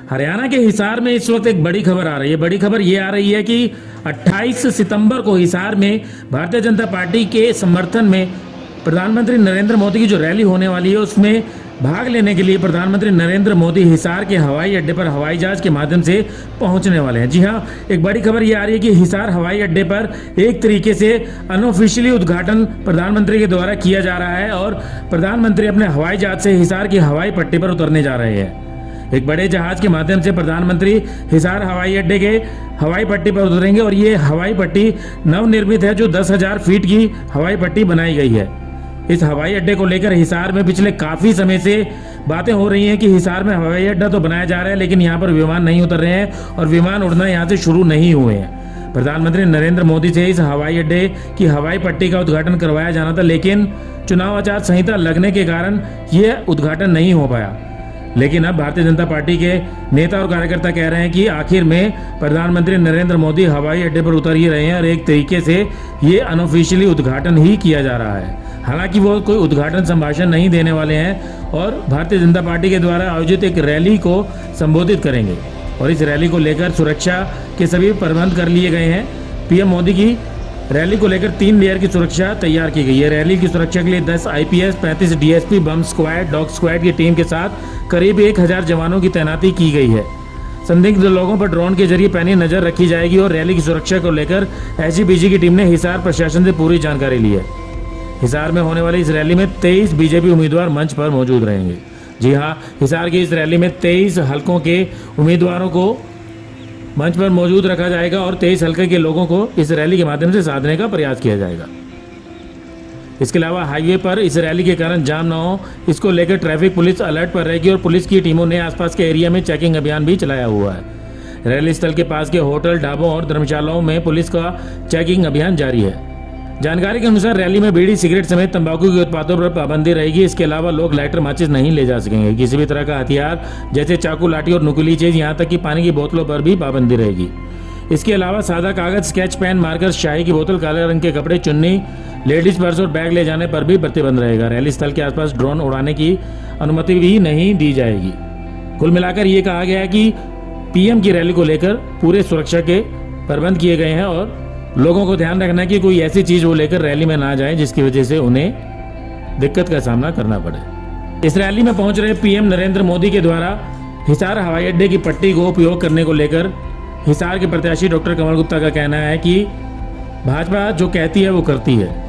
हरियाणा के हिसार में इस वक्त एक बड़ी खबर आ रही है। बड़ी खबर ये आ रही है कि 28 सितंबर को हिसार में भारतीय जनता पार्टी के समर्थन में प्रधानमंत्री नरेंद्र मोदी की जो रैली होने वाली है उसमें भाग लेने के लिए प्रधानमंत्री नरेंद्र मोदी हिसार के हवाई अड्डे पर हवाई जहाज के माध्यम से पहुंचने वाले हैं। जी हां, एक बड़ी खबर ये आ रही है कि हिसार हवाई अड्डे पर एक तरीके से अनऑफिशियली उद्घाटन प्रधानमंत्री के द्वारा किया जा रहा है और प्रधानमंत्री अपने हवाई जहाज से हिसार की हवाई पट्टी पर उतरने जा रहे हैं। एक बड़े जहाज के माध्यम से प्रधानमंत्री हिसार हवाई अड्डे के हवाई पट्टी पर उतरेंगे और ये हवाई पट्टी नवनिर्मित है, जो 10,000 फीट की हवाई पट्टी बनाई गई है। इस हवाई अड्डे को लेकर हिसार में पिछले काफी समय से बातें हो रही हैं कि हिसार में हवाई अड्डा तो बनाया जा रहा है, लेकिन यहाँ पर विमान नहीं उतर रहे हैं और विमान उड़ना यहाँ से शुरू नहीं हुए हैं। प्रधानमंत्री नरेंद्र मोदी से इस हवाई अड्डे की हवाई पट्टी का उद्घाटन करवाया जाना था, लेकिन चुनाव आचार संहिता लगने के कारण ये उद्घाटन नहीं हो पाया। लेकिन अब भारतीय जनता पार्टी के नेता और कार्यकर्ता कह रहे हैं कि आखिर में प्रधानमंत्री नरेंद्र मोदी हवाई अड्डे पर उतर ही रहे हैं और एक तरीके से ये अनऑफिशियली उद्घाटन ही किया जा रहा है। हालांकि वो कोई उद्घाटन संभाषण नहीं देने वाले हैं और भारतीय जनता पार्टी के द्वारा आयोजित एक रैली को संबोधित करेंगे और इस रैली को लेकर सुरक्षा के सभी प्रबंध कर लिए गए हैं। पीएम मोदी की रैली को लेकर 3 लेयर की सुरक्षा तैयार की गई है। रैली की सुरक्षा के लिए 10 IPS, 35 DSP, बम स्क्वाड, डॉग स्क्वाड की टीम के साथ करीब 1000 जवानों की तैनाती की गई है। संदिग्ध लोगों पर ड्रोन के जरिए पैनी नजर रखी जाएगी और रैली की सुरक्षा को लेकर SGPG की टीम ने हिसार प्रशासन से पूरी जानकारी ली है। हिसार में होने वाली इस रैली में 23 बीजेपी उम्मीदवार मंच पर मौजूद रहेंगे। जी हाँ, हिसार की इस रैली में 23 हलकों के उम्मीदवारों को मंच पर मौजूद रखा जाएगा और 23 हल्के के लोगों को इस रैली के माध्यम से साधने का प्रयास किया जाएगा। इसके अलावा हाईवे पर इस रैली के कारण जाम न हो, इसको लेकर ट्रैफिक पुलिस अलर्ट पर रहेगी और पुलिस की टीमों ने आसपास के एरिया में चेकिंग अभियान भी चलाया हुआ है। रैली स्थल के पास के होटल, ढाबों और धर्मशालाओं में पुलिस का चेकिंग अभियान जारी है। जानकारी के अनुसार रैली में बीड़ी, सिगरेट समेत तंबाकू के उत्पादों पर पाबंदी रहेगी। इसके अलावा लोग लाइटर, माचिस नहीं ले जा सकेंगे। किसी भी तरह का हथियार जैसे चाकू, लाठी और नुकीली चीज, यहाँ तक कि पानी की बोतलों पर भी पाबंदी रहेगी। इसके अलावा सादा कागज, स्केच पेन, मार्कर, शाही की बोतल, काले रंग के कपड़े, चुन्नी, लेडीज पर्स और बैग ले जाने पर भी प्रतिबंध रहेगा। रैली स्थल के आसपास ड्रोन उड़ाने की अनुमति भी नहीं दी जाएगी। कुल मिलाकर ये कहा गया है कि पीएम की रैली को लेकर पूरे सुरक्षा के प्रबंध किए गए हैं और लोगों को ध्यान रखना है कि कोई ऐसी चीज वो लेकर रैली में ना जाए जिसकी वजह से उन्हें दिक्कत का सामना करना पड़े। इस रैली में पहुंच रहे पीएम नरेंद्र मोदी के द्वारा हिसार हवाई अड्डे की पट्टी को उपयोग करने को लेकर हिसार के प्रत्याशी डॉक्टर कमल गुप्ता का कहना है कि भाजपा जो कहती है वो करती है।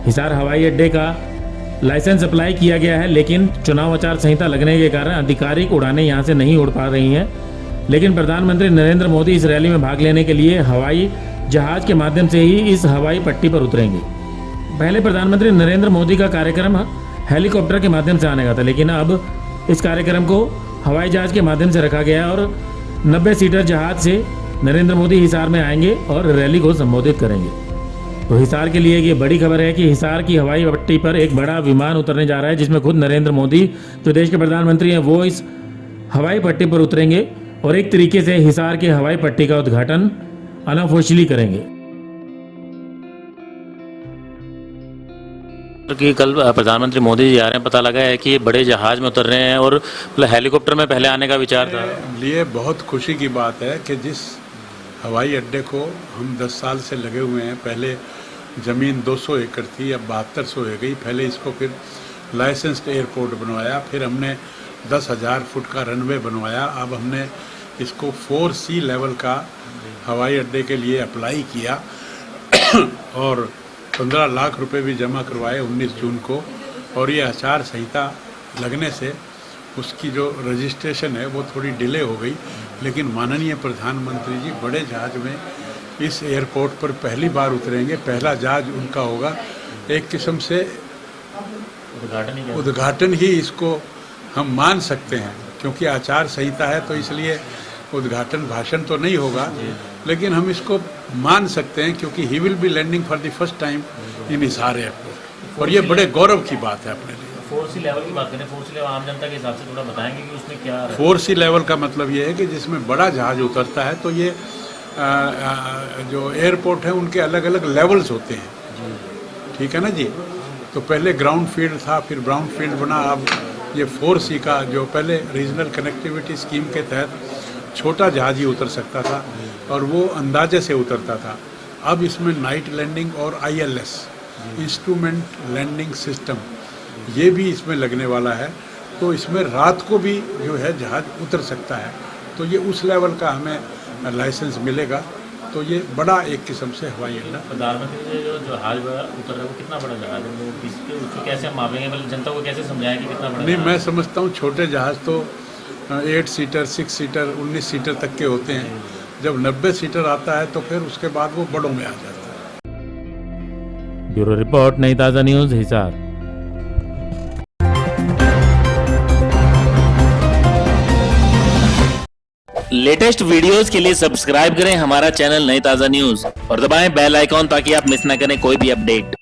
हिसार हवाई अड्डे का लाइसेंस अप्लाई किया गया है, लेकिन चुनाव आचार संहिता लगने के कारण आधिकारिक उड़ानें यहाँ से नहीं उड़ पा रही हैं। लेकिन प्रधानमंत्री नरेंद्र मोदी इस रैली में भाग लेने के लिए हवाई जहाज के माध्यम से ही इस हवाई पट्टी पर उतरेंगे। पहले प्रधानमंत्री नरेंद्र मोदी का कार्यक्रम हेलीकॉप्टर के माध्यम से आने का था, लेकिन अब इस कार्यक्रम को हवाई जहाज के माध्यम से रखा गया और 90 सीटर जहाज से नरेंद्र मोदी हिसार में आएंगे और रैली को संबोधित करेंगे। तो हिसार के लिए ये बड़ी खबर है कि हिसार की हवाई पट्टी पर एक बड़ा विमान उतरने जा रहा है, जिसमें खुद नरेंद्र मोदी जो देश के प्रधानमंत्री हैं वो इस हवाई पट्टी पर उतरेंगे और एक तरीके से हिसार की हवाई पट्टी का उद्घाटन अनऑफिशियली करेंगे। कि कल प्रधानमंत्री मोदी जी आ रहे हैं, पता लगा है कि ये बड़े जहाज में उतर रहे हैं और हेलीकॉप्टर में पहले आने का विचार था। लिए बहुत खुशी की बात है कि जिस हवाई अड्डे को हम 10 साल से लगे हुए हैं, पहले ज़मीन 200 एकड़ थी, अब 7200 हो गई। पहले इसको फिर लाइसेंस्ड एयरपोर्ट बनवाया, फिर हमने 10,000 फुट का रनवे बनवाया। अब हमने इसको 4C लेवल का हवाई अड्डे के लिए अप्लाई किया और 15 लाख रुपए भी जमा करवाए 19 जून को। और ये आचार संहिता लगने से उसकी जो रजिस्ट्रेशन है वो थोड़ी डिले हो गई, लेकिन माननीय प्रधानमंत्री जी बड़े जहाज में इस एयरपोर्ट पर पहली बार उतरेंगे। पहला जहाज उनका होगा। एक किस्म से उद्घाटन ही इसको हम मान सकते हैं, क्योंकि आचार संहिता है तो इसलिए उद्घाटन भाषण तो नहीं होगा, लेकिन हम इसको मान सकते हैं क्योंकि he will be landing for the first time in Hisar airport और ये बड़े गौरव की बात है अपने लिए। 4C लेवल की बात करें, 4C लेवल आम जनता के हिसाब से थोड़ा बताएंगे कि उसमें क्या है? 4C लेवल का मतलब ये है कि जिसमें बड़ा जहाज उतरता है तो ये जो एयरपोर्ट है उनके अलग अलग लेवल्स होते हैं, ठीक है ना जी। तो पहले ग्राउंड फील्ड था, फिर ब्राउन फील्ड बना, अब ये 4C का जो पहले रीजनल कनेक्टिविटी स्कीम के तहत छोटा जहाज ही उतर सकता था और वो अंदाजे से उतरता था। अब इसमें नाइट लैंडिंग और ILS इंस्ट्रूमेंट लैंडिंग सिस्टम ये भी इसमें लगने वाला है, तो इसमें रात को भी जो है जहाज उतर सकता है। तो ये उस लेवल का हमें लाइसेंस मिलेगा, तो ये बड़ा एक किस्म से हवाई अड्डा। प्रधानमंत्री ने जो जहाज उतर रहा है वो कितना बड़ा जहाज है, वो उसको कैसे हम मापेंगे, मतलब जनता को कैसे समझाएं कि कितना बड़ा? नहीं, मैं समझता हूँ छोटे जहाज तो 8 सीटर, 6 सीटर, 19 सीटर तक के होते हैं। जब 90 सीटर आता है तो फिर उसके बाद वो बड़ों में आ जाता है। ब्यूरो रिपोर्ट, नई ताज़ा न्यूज़, हिसार। लेटेस्ट वीडियोस के लिए सब्सक्राइब करें हमारा चैनल नई ताज़ा न्यूज़ और दबाएं बेल आइकॉन ताकि आप मिस ना करें कोई भी अपडेट।